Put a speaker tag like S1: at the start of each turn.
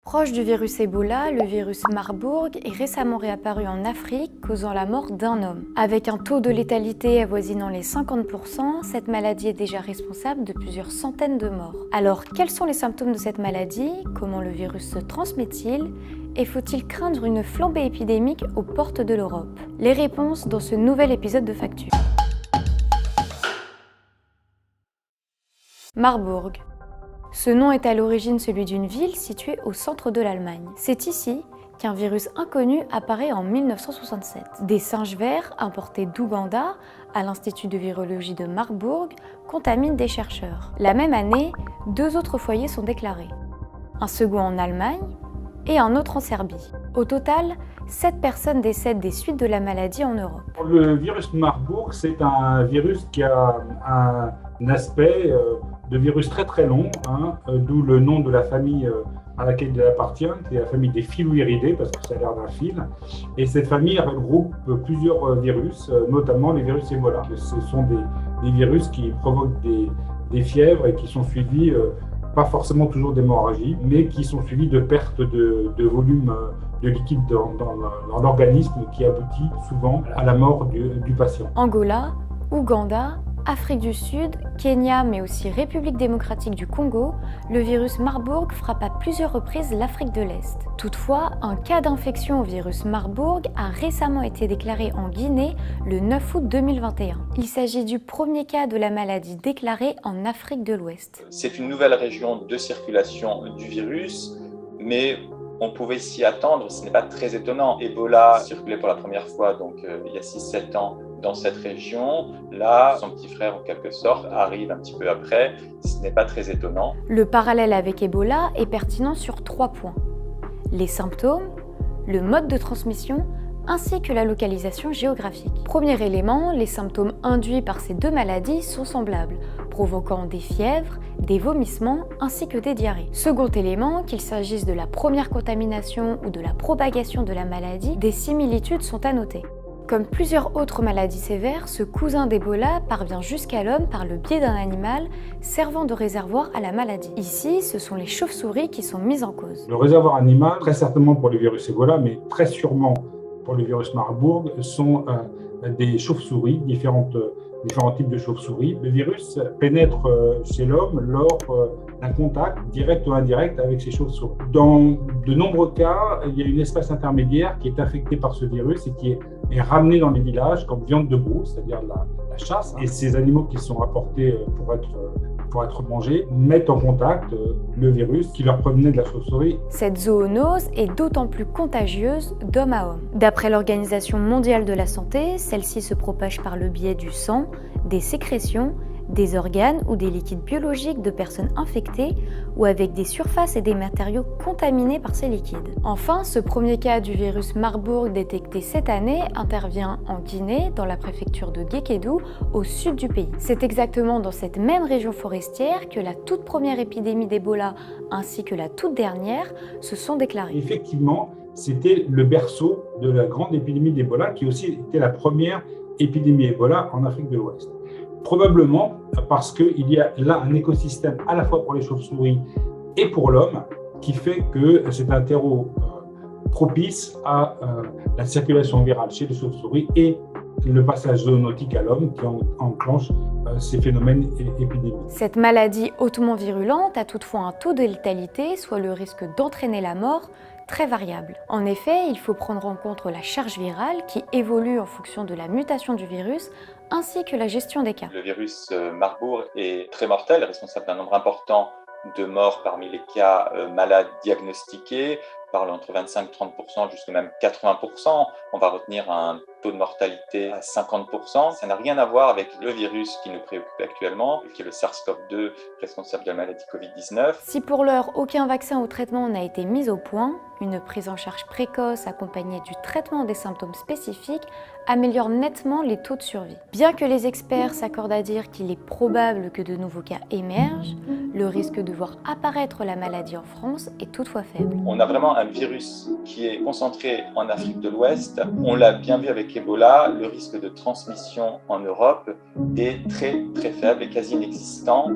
S1: Proche du virus Ebola, le virus Marburg est récemment réapparu en Afrique, causant la mort d'un homme. Avec un taux de létalité avoisinant les 50%, cette maladie est déjà responsable de plusieurs centaines de morts. Alors, quels sont les symptômes de cette maladie? Comment le virus se transmet-il? Et faut-il craindre une flambée épidémique aux portes de l'Europe? Les réponses dans ce nouvel épisode de Factu. Marburg. Ce nom est à l'origine celui d'une ville située au centre de l'Allemagne. C'est ici qu'un virus inconnu apparaît en 1967. Des singes verts importés d'Ouganda à l'Institut de virologie de Marburg contaminent des chercheurs. La même année, 2 autres foyers sont déclarés. Un second en Allemagne et un autre en Serbie. Au total, 7 personnes décèdent des suites de la maladie en Europe.
S2: Le virus Marburg, c'est un virus qui a un aspect de virus très très long, d'où le nom de la famille à laquelle il appartient, qui est la famille des filouiridés, parce que ça a l'air d'un fil. Et cette famille regroupe plusieurs virus, notamment les virus Ebola. Ce sont des virus qui provoquent des fièvres et qui sont suivis, pas forcément toujours d'hémorragie, mais qui sont suivis de perte de volume de liquide dans l'organisme, qui aboutit souvent à la mort du patient.
S1: Angola, Ouganda, Afrique du Sud, Kenya, mais aussi République démocratique du Congo, le virus Marburg frappe à plusieurs reprises l'Afrique de l'Est. Toutefois, un cas d'infection au virus Marburg a récemment été déclaré en Guinée le 9 août 2021. Il s'agit du premier cas de la maladie déclaré en Afrique de l'Ouest.
S3: C'est une nouvelle région de circulation du virus, mais on pouvait s'y attendre, ce n'est pas très étonnant. Ebola circulait pour la première fois donc, il y a 6-7 ans dans cette région. Là, son petit frère, en quelque sorte, arrive un petit peu après. Ce n'est pas très étonnant.
S1: Le parallèle avec Ebola est pertinent sur 3 points. Les symptômes, le mode de transmission, ainsi que la localisation géographique. Premier élément, les symptômes induits par ces 2 maladies sont semblables, provoquant des fièvres, des vomissements ainsi que des diarrhées. Second élément, qu'il s'agisse de la première contamination ou de la propagation de la maladie, des similitudes sont à noter. Comme plusieurs autres maladies sévères, ce cousin d'Ebola parvient jusqu'à l'homme par le biais d'un animal servant de réservoir à la maladie. Ici, ce sont les chauves-souris qui sont mises en cause.
S2: Le réservoir animal, très certainement pour le virus Ebola, mais très sûrement pour le virus Marburg, sont des chauves-souris, différents types de chauves-souris. Le virus pénètre chez l'homme lors d'un contact direct ou indirect avec ces chauves-souris. Dans de nombreux cas, il y a une espèce intermédiaire qui est infectée par ce virus et qui est ramenée dans les villages comme viande de brousse, c'est-à-dire la chasse. Et ces animaux qui sont rapportés pour être mangés mettent en contact le virus qui leur provenait de la chauve-souris.
S1: Cette zoonose est d'autant plus contagieuse d'homme à homme. D'après l'Organisation mondiale de la santé, celle-ci se propage par le biais du sang, des sécrétions, des organes ou des liquides biologiques de personnes infectées ou avec des surfaces et des matériaux contaminés par ces liquides. Enfin, ce premier cas du virus Marburg détecté cette année intervient en Guinée, dans la préfecture de Guékédou, au sud du pays. C'est exactement dans cette même région forestière que la toute première épidémie d'Ebola ainsi que la toute dernière se sont déclarées.
S2: Effectivement, c'était le berceau de la grande épidémie d'Ebola qui aussi était la première épidémie Ebola en Afrique de l'Ouest. Probablement parce qu'il y a là un écosystème à la fois pour les chauves-souris et pour l'homme qui fait que c'est un terreau propice à la circulation virale chez les chauves-souris et le passage zoonotique à l'homme qui enclenche ces phénomènes épidémiques.
S1: Cette maladie hautement virulente a toutefois un taux de létalité, soit le risque d'entraîner la mort, très variable. En effet, il faut prendre en compte la charge virale qui évolue en fonction de la mutation du virus ainsi que la gestion des cas.
S3: Le virus Marburg est très mortel, responsable d'un nombre important de morts parmi les cas malades diagnostiqués, parle entre 25-30% jusqu'à même 80%. On va retenir un taux de mortalité à 50%. Ça n'a rien à voir avec le virus qui nous préoccupe actuellement, qui est le SARS-CoV-2, responsable de la maladie Covid-19.
S1: Si pour l'heure, aucun vaccin ou traitement n'a été mis au point, une prise en charge précoce accompagnée du traitement des symptômes spécifiques améliore nettement les taux de survie. Bien que les experts s'accordent à dire qu'il est probable que de nouveaux cas émergent, le risque de voir apparaître la maladie en France est toutefois faible.
S3: On a vraiment un virus qui est concentré en Afrique de l'Ouest. On l'a bien vu avec Ebola, le risque de transmission en Europe est très très faible et quasi inexistant.